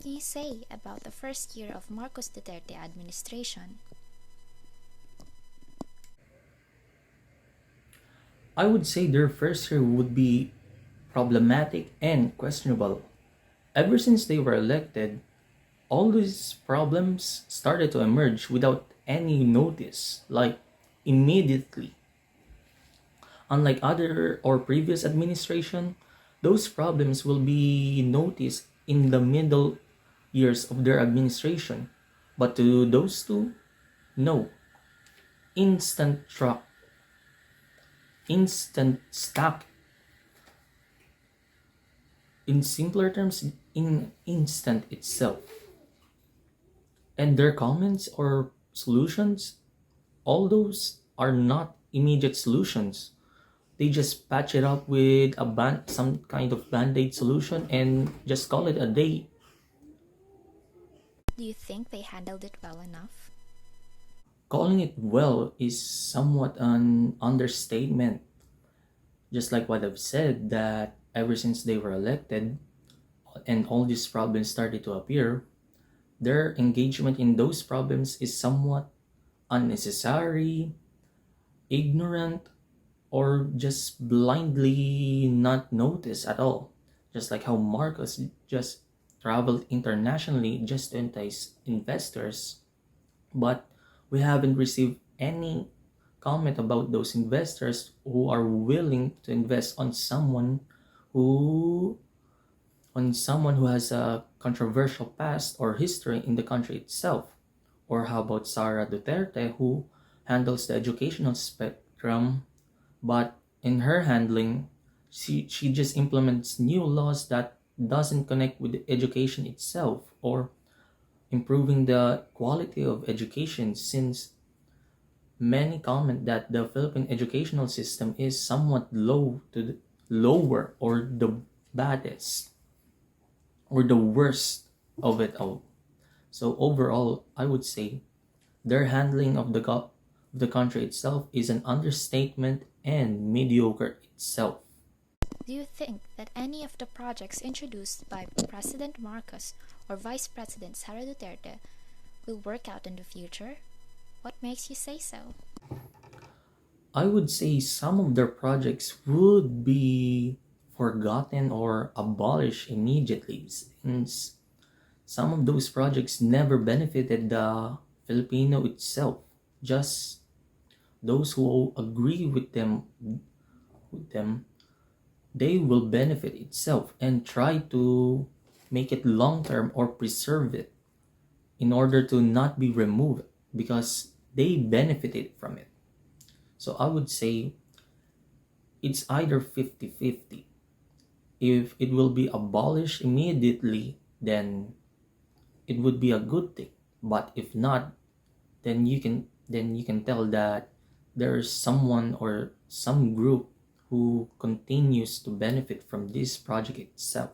can you say about the first year of Marcos Duterte administration? I would say their first year would be problematic and questionable. Ever since they were elected, all these problems started to emerge without any notice, like immediately. Unlike other or previous administration, those problems will be noticed in the middle years of their administration. But to those two, no. Instant truck, instant stack. In simpler terms, in instant itself. And their comments or solutions, all those are not immediate solutions. They just patch it up with some kind of band-aid solution and just call it a day. Do you think they handled it well enough? Calling it well is somewhat an understatement. Just like what I've said, that ever since they were elected and all these problems started to appear, their engagement in those problems is somewhat unnecessary, ignorant, or just blindly not noticed at all. Just like how Marcos just traveled internationally just to entice investors, but we haven't received any comment about those investors who are willing to invest who on someone who has a controversial past or history in the country itself. Or how about Sara Duterte, who handles the educational spectrum, but in her handling, she just implements new laws that doesn't connect with the education itself or improving the quality of education, since many comment that the Philippine educational system is somewhat lower or the baddest or the worst of it all. So overall, I would say their handling of the country itself is an understatement and mediocre itself. Do you think that any of the projects introduced by President Marcos or Vice President Sara Duterte will work out in the future? What makes you say so? I would say some of their projects would be forgotten or abolished immediately, since some of those projects never benefited the Filipino itself. Just those who agree with them, they will benefit itself and try to make it long term or preserve it in order to not be removed because they benefited from it. So I would say it's either 50-50. If it will be abolished immediately, then it would be a good thing. But if not, then you can tell that there's someone or some group who continues to benefit from this project itself.